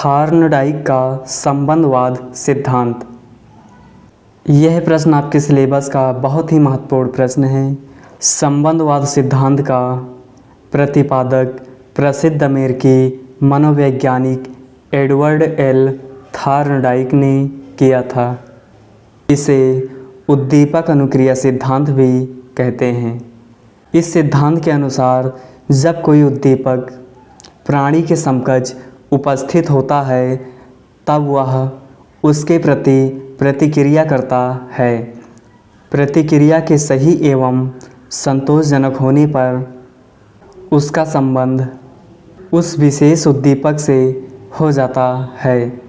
Thorndike का संबंधवाद सिद्धांत। यह प्रश्न आपके सिलेबस का बहुत ही महत्वपूर्ण प्रश्न है। संबंधवाद सिद्धांत का प्रतिपादक प्रसिद्ध अमेरिकी मनोवैज्ञानिक एडवर्ड एल थार्नडाइक ने किया था। इसे उद्दीपक अनुक्रिया सिद्धांत भी कहते हैं। इस सिद्धांत के अनुसार जब कोई उद्दीपक प्राणी के समकक्ष उपस्थित होता है तब वह उसके प्रति प्रतिक्रिया करता है। प्रतिक्रिया के सही एवं संतोषजनक होने पर उसका संबंध उस विशेष उद्दीपक से हो जाता है।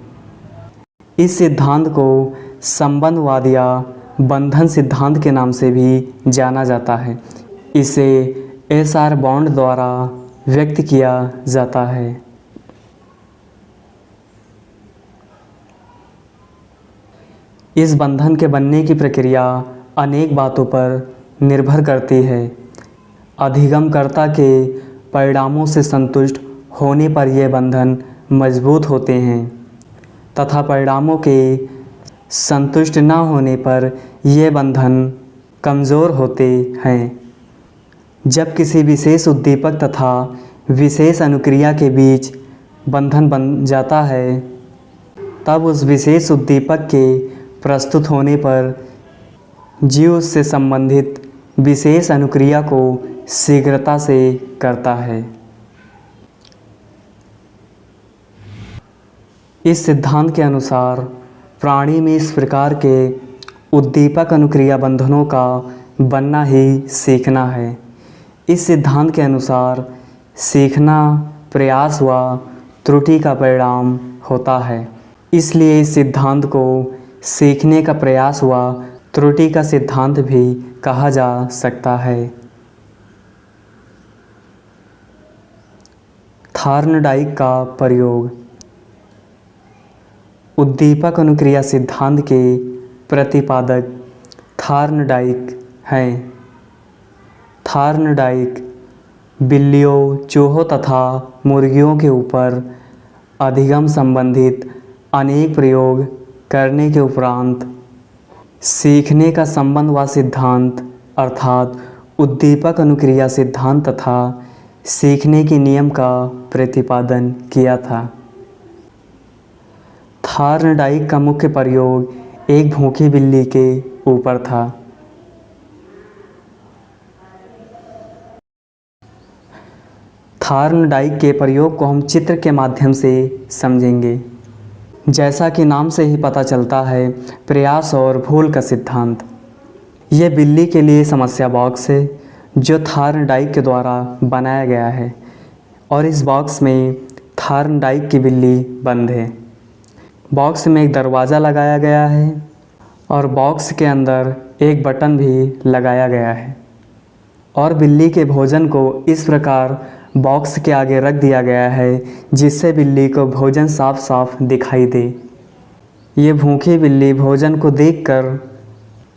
इस सिद्धांत को संबंधवाद या बंधन सिद्धांत के नाम से भी जाना जाता है। इसे एस.आर. बॉन्ड द्वारा व्यक्त किया जाता है। इस बंधन के बनने की प्रक्रिया अनेक बातों पर निर्भर करती है। अधिगमकर्ता के परिणामों से संतुष्ट होने पर यह बंधन मजबूत होते हैं तथा परिणामों के संतुष्ट न होने पर यह बंधन कमज़ोर होते हैं। जब किसी विशेष उद्दीपक तथा विशेष अनुक्रिया के बीच बंधन बन जाता है तब उस विशेष उद्दीपक के प्रस्तुत होने पर जीव उससे संबंधित विशेष अनुक्रिया को शीघ्रता से करता है। इस सिद्धांत के अनुसार प्राणी में इस प्रकार के उद्दीपक अनुक्रिया बंधनों का बनना ही सीखना है। इस सिद्धांत के अनुसार सीखना प्रयास व त्रुटि का परिणाम होता है। इसलिए इस सिद्धांत को सीखने का प्रयास व त्रुटि का सिद्धांत भी कहा जा सकता है। थार्नडाइक का प्रयोग। उद्दीपक अनुक्रिया सिद्धांत के प्रतिपादक थार्नडाइक हैं। थार्नडाइक बिल्लियों, चूहों तथा मुर्गियों के ऊपर अधिगम संबंधित अनेक प्रयोग करने के उपरांत सीखने का संबंधवाद सिद्धांत अर्थात उद्दीपक अनुक्रिया सिद्धांत तथा सीखने के नियम का प्रतिपादन किया था। थार्नडाइक का मुख्य प्रयोग एक भूखी बिल्ली के ऊपर था। थार्नडाइक के प्रयोग को हम चित्र के माध्यम से समझेंगे। जैसा कि नाम से ही पता चलता है, प्रयास और भूल का सिद्धांत। यह बिल्ली के लिए समस्या बॉक्स है जो थार्नडाइक के द्वारा बनाया गया है और इस बॉक्स में थार्नडाइक की बिल्ली बंद है। बॉक्स में एक दरवाज़ा लगाया गया है और बॉक्स के अंदर एक बटन भी लगाया गया है और बिल्ली के भोजन को इस प्रकार बॉक्स के आगे रख दिया गया है जिससे बिल्ली को भोजन साफ साफ दिखाई दे। ये भूखी बिल्ली भोजन को देखकर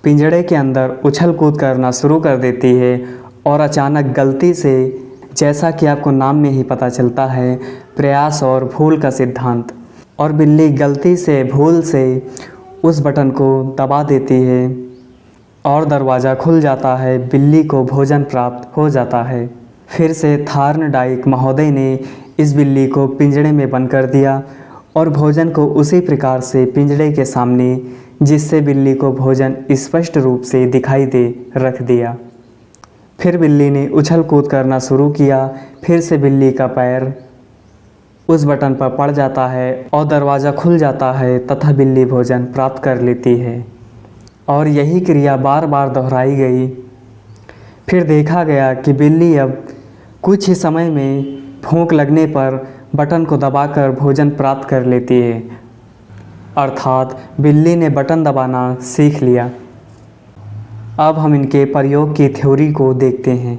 पिंजड़े के अंदर उछल कूद करना शुरू कर देती है और अचानक गलती से, जैसा कि आपको नाम में ही पता चलता है, प्रयास और भूल का सिद्धांत, और बिल्ली गलती से भूल से उस बटन को दबा देती है और दरवाज़ा खुल जाता है। बिल्ली को भोजन प्राप्त हो जाता है। फिर से थार्नडाइक महोदय ने इस बिल्ली को पिंजड़े में बंद कर दिया और भोजन को उसी प्रकार से पिंजड़े के सामने, जिससे बिल्ली को भोजन स्पष्ट रूप से दिखाई दे, रख दिया। फिर बिल्ली ने उछल कूद करना शुरू किया। फिर से बिल्ली का पैर उस बटन पर पड़ जाता है और दरवाज़ा खुल जाता है तथा बिल्ली भोजन प्राप्त कर लेती है और यही क्रिया बार बार दोहराई गई। फिर देखा गया कि बिल्ली अब कुछ ही समय में भूख लगने पर बटन को दबाकर भोजन प्राप्त कर लेती है, अर्थात बिल्ली ने बटन दबाना सीख लिया। अब हम इनके प्रयोग की थ्योरी को देखते हैं।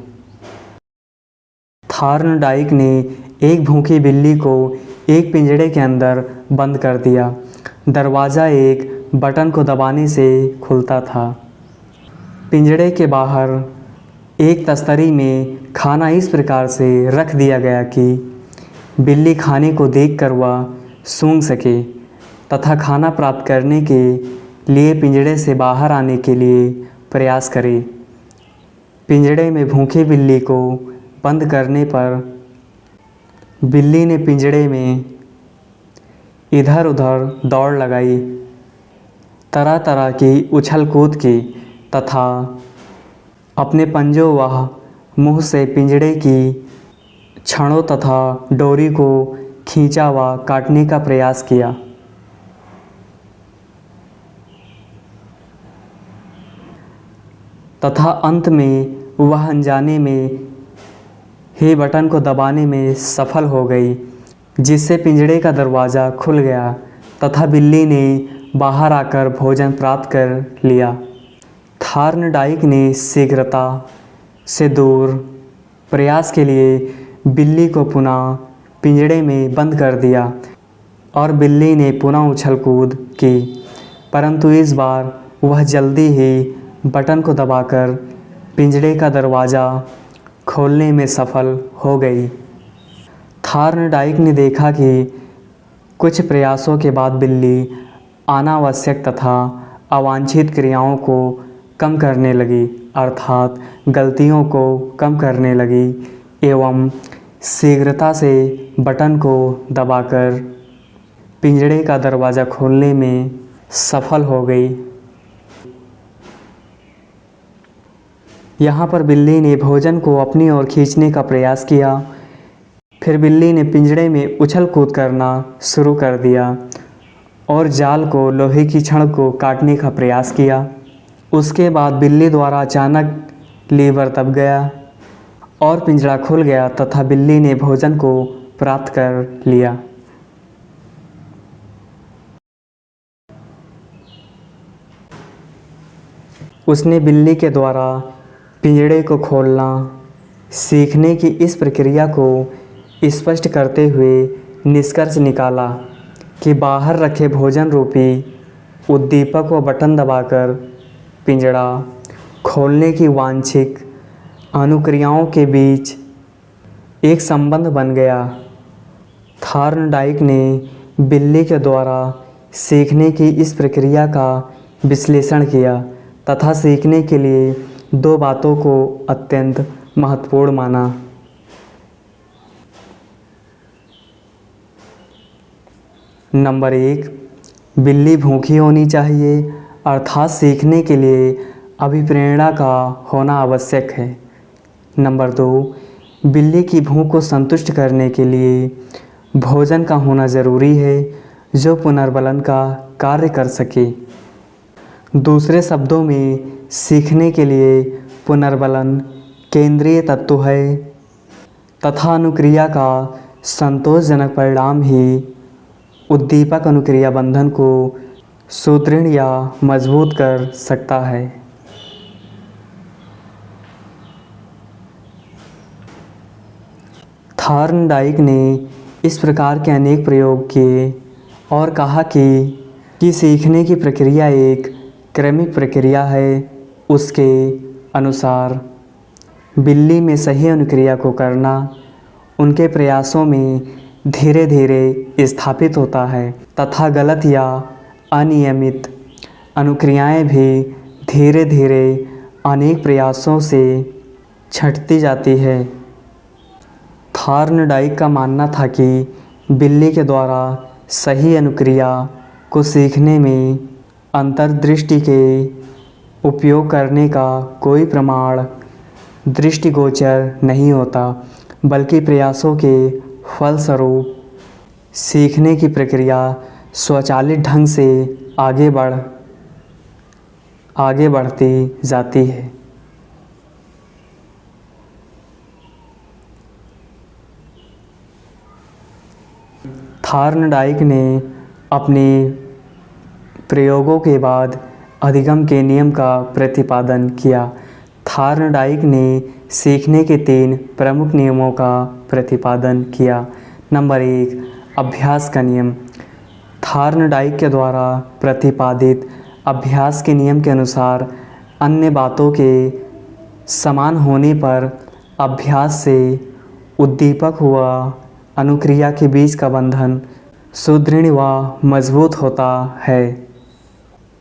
थार्नडाइक ने एक भूखी बिल्ली को एक पिंजड़े के अंदर बंद कर दिया। दरवाज़ा एक बटन को दबाने से खुलता था। पिंजड़े के बाहर एक तस्तरी में खाना इस प्रकार से रख दिया गया कि बिल्ली खाने को देखकर वह सूंघ सके तथा खाना प्राप्त करने के लिए पिंजड़े से बाहर आने के लिए प्रयास करे। पिंजड़े में भूखी बिल्ली को बंद करने पर बिल्ली ने पिंजड़े में इधर उधर दौड़ लगाई, तरह तरह की उछल कूद की तथा अपने पंजों व मुंह से पिंजड़े की छड़ों तथा डोरी को खींचा व काटने का प्रयास किया। तथा अंत में वह अनजाने में ही बटन को दबाने में सफल हो गई, जिससे पिंजड़े का दरवाज़ा खुल गया तथा बिल्ली ने बाहर आकर भोजन प्राप्त कर लिया। थार्नडाइक ने शीघ्रता से दूर प्रयास के लिए बिल्ली को पुनः पिंजड़े में बंद कर दिया और बिल्ली ने पुनः उछल कूद की, परंतु इस बार वह जल्दी ही बटन को दबाकर पिंजड़े का दरवाज़ा खोलने में सफल हो गई। थार्नडाइक ने देखा कि कुछ प्रयासों के बाद बिल्ली अनावश्यक तथा अवांछित क्रियाओं को कम करने लगी, अर्थात गलतियों को कम करने लगी एवं शीघ्रता से बटन को दबाकर पिंजड़े का दरवाज़ा खोलने में सफल हो गई। यहाँ पर बिल्ली ने भोजन को अपनी ओर खींचने का प्रयास किया। फिर बिल्ली ने पिंजड़े में उछल कूद करना शुरू कर दिया और जाल को लोहे की छड़ को काटने का प्रयास किया। उसके बाद बिल्ली द्वारा अचानक लीवर दब गया और पिंजड़ा खुल गया तथा बिल्ली ने भोजन को प्राप्त कर लिया। उसने बिल्ली के द्वारा पिंजड़े को खोलना सीखने की इस प्रक्रिया को स्पष्ट करते हुए निष्कर्ष निकाला कि बाहर रखे भोजन रूपी उद्दीपक व बटन दबाकर पिंजड़ा खोलने की वांछित अनुक्रियाओं के बीच एक संबंध बन गया। थार्नडाइक ने बिल्ली के द्वारा सीखने की इस प्रक्रिया का विश्लेषण किया तथा सीखने के लिए दो बातों को अत्यंत महत्वपूर्ण माना। नंबर 1, बिल्ली भूखी होनी चाहिए, अर्थात सीखने के लिए अभिप्रेरणा का होना आवश्यक है। नंबर 2, बिल्ली की भूख को संतुष्ट करने के लिए भोजन का होना ज़रूरी है जो पुनर्बलन का कार्य कर सके। दूसरे शब्दों में सीखने के लिए पुनर्बलन केंद्रीय तत्व है तथा अनुक्रिया का संतोषजनक परिणाम ही उद्दीपक अनुक्रिया बंधन को सुदृढ़ या मजबूत कर सकता है। थार्नडाइक ने इस प्रकार के अनेक प्रयोग किए और कहा कि सीखने की प्रक्रिया एक क्रमिक प्रक्रिया है। उसके अनुसार बिल्ली में सही अनुक्रिया को करना उनके प्रयासों में धीरे धीरे स्थापित होता है तथा गलत या अनियमित अनुक्रियाएं भी धीरे धीरे अनेक प्रयासों से छंटती जाती है। थार्नडाइक का मानना था कि बिल्ली के द्वारा सही अनुक्रिया को सीखने में अंतर्दृष्टि के उपयोग करने का कोई प्रमाण दृष्टिगोचर नहीं होता, बल्कि प्रयासों के फलस्वरूप सीखने की प्रक्रिया स्वचालित ढंग से आगे बढ़ती जाती है। थार्नडाइक ने अपने प्रयोगों के बाद अधिगम के नियम का प्रतिपादन किया। थार्नडाइक ने सीखने के 3 प्रमुख नियमों का प्रतिपादन किया। नंबर 1, अभ्यास का नियम। थार्नडाइक के द्वारा प्रतिपादित अभ्यास के नियम के अनुसार अन्य बातों के समान होने पर अभ्यास से उद्दीपक हुआ अनुक्रिया के बीच का बंधन सुदृढ़ व मजबूत होता है।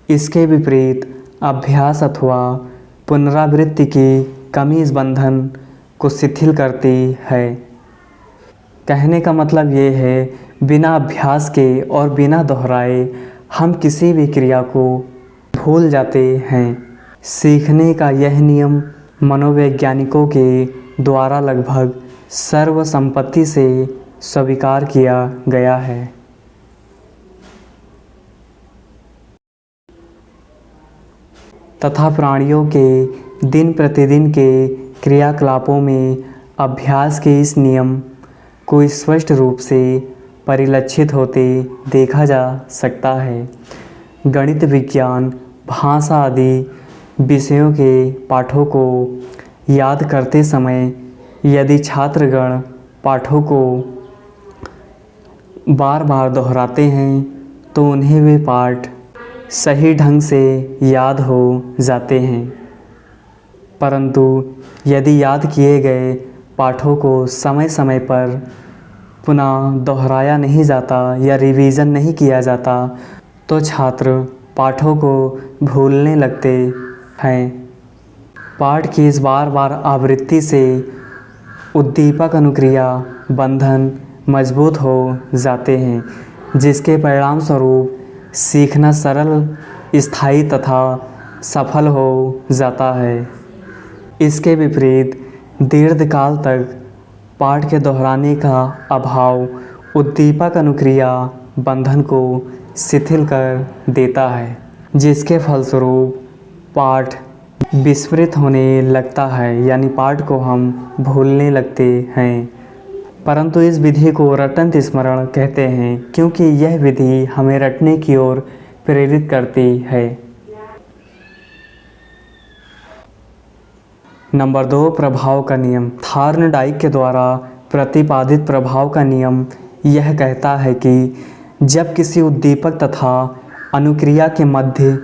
इसके विपरीत अभ्यास अथवा पुनरावृत्ति की कमी इस बंधन को शिथिल करती है। कहने का मतलब ये है, बिना अभ्यास के और बिना दोहराए हम किसी भी क्रिया को भूल जाते हैं। सीखने का यह नियम मनोवैज्ञानिकों के द्वारा लगभग सर्वसम्मति से स्वीकार किया गया है। तथा प्राणियों के दिन प्रतिदिन के क्रियाकलापों में अभ्यास के इस नियम को स्पष्ट रूप से परिलक्षित होते देखा जा सकता है। गणित, विज्ञान, भाषा आदि विषयों के पाठों को याद करते समय यदि छात्रगण पाठों को बार बार दोहराते हैं तो उन्हें वे पाठ सही ढंग से याद हो जाते हैं। परंतु यदि याद किए गए पाठों को समय समय पर पुनः दोहराया नहीं जाता या रिवीजन नहीं किया जाता तो छात्र पाठों को भूलने लगते हैं। पाठ की इस बार बार आवृत्ति से उद्दीपक अनुक्रिया बंधन मजबूत हो जाते हैं, जिसके परिणाम स्वरूप सीखना सरल, स्थायी तथा सफल हो जाता है। इसके विपरीत दीर्घकाल तक पाठ के दोहराने का अभाव उद्दीपक अनुक्रिया बंधन को शिथिल कर देता है, जिसके फलस्वरूप पाठ विस्मृत होने लगता है, यानी पाठ को हम भूलने लगते हैं। परंतु इस विधि को रटंत स्मरण कहते हैं, क्योंकि यह विधि हमें रटने की ओर प्रेरित करती है। नंबर 2, प्रभाव का नियम। थॉर्नडाइक के द्वारा प्रतिपादित प्रभाव का नियम यह कहता है कि जब किसी उद्दीपक तथा अनुक्रिया के मध्य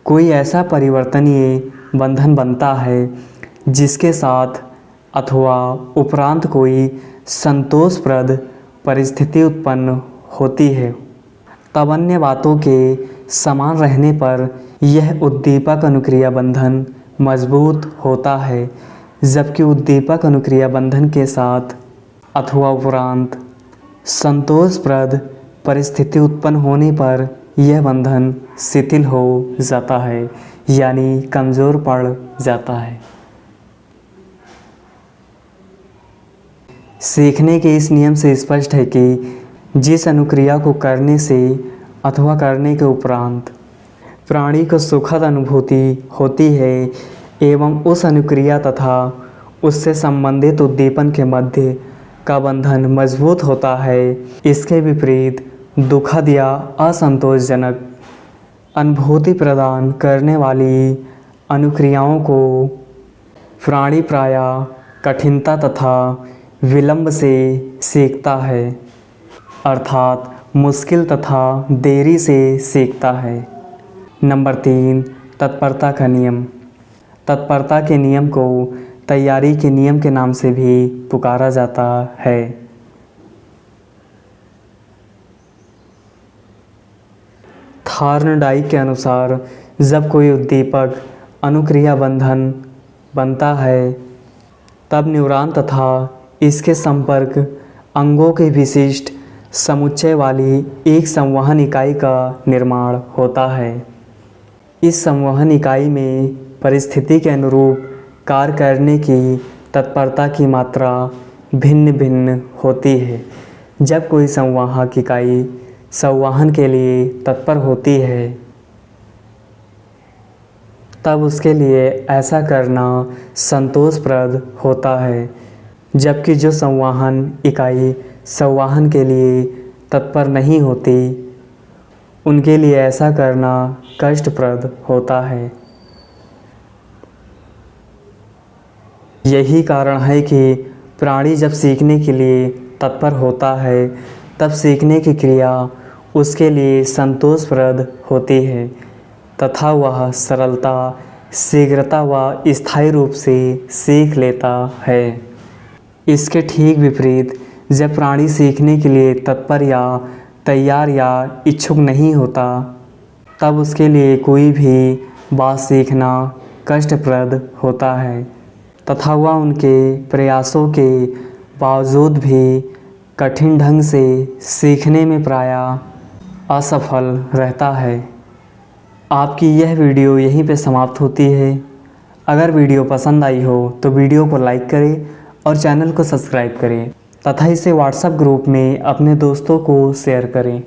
कोई ऐसा परिवर्तनीय बंधन बनता है जिसके साथ अथवा उपरांत कोई संतोषप्रद परिस्थिति उत्पन्न होती है, तब अन्य बातों के समान रहने पर यह उद्दीपक अनुक्रिया बंधन मजबूत होता है, जबकि उद्दीपक अनुक्रिया बंधन के साथ अथवा उपरांत संतोषप्रद परिस्थिति उत्पन्न होने पर यह बंधन शिथिल हो जाता है, यानी कमज़ोर पड़ जाता है। सीखने के इस नियम से स्पष्ट है कि जिस अनुक्रिया को करने से अथवा करने के उपरांत प्राणी को सुखद अनुभूति होती है एवं उस अनुक्रिया तथा उससे संबंधित उद्दीपन के मध्य का बंधन मजबूत होता है, इसके विपरीत दुखद या असंतोषजनक अनुभूति प्रदान करने वाली अनुक्रियाओं को प्राणी प्रायः कठिनता तथा विलंब से सीखता है, अर्थात मुश्किल तथा देरी से सीखता है। नंबर 3, तत्परता का नियम। तत्परता के नियम को तैयारी के नियम के नाम से भी पुकारा जाता है। थॉर्नडाइक के अनुसार जब कोई उद्दीपक अनुक्रिया बंधन बनता है तब न्यूरॉन तथा इसके संपर्क अंगों के विशिष्ट समुच्चय वाली एक संवहन इकाई का निर्माण होता है। इस संवहन इकाई में परिस्थिति के अनुरूप कार्य करने की तत्परता की मात्रा भिन्न भिन्न होती है। जब कोई संवाहक इकाई संवहन के लिए तत्पर होती है तब उसके लिए ऐसा करना संतोषप्रद होता है, जबकि जो संवहन इकाई संवहन के लिए तत्पर नहीं होती उनके लिए ऐसा करना कष्टप्रद होता है। यही कारण है कि प्राणी जब सीखने के लिए तत्पर होता है तब सीखने की क्रिया उसके लिए संतोषप्रद होती है तथा वह सरलता, शीघ्रता व स्थायी रूप से सीख लेता है। इसके ठीक विपरीत जब प्राणी सीखने के लिए तत्पर या तैयार या इच्छुक नहीं होता, तब उसके लिए कोई भी बात सीखना कष्टप्रद होता है तथा वह उनके प्रयासों के बावजूद भी कठिन ढंग से सीखने में प्रायः असफल रहता है। आपकी यह वीडियो यहीं पे समाप्त होती है। अगर वीडियो पसंद आई हो तो वीडियो को लाइक करें और चैनल को सब्सक्राइब करें तथा इसे व्हाट्सएप ग्रुप में अपने दोस्तों को शेयर करें।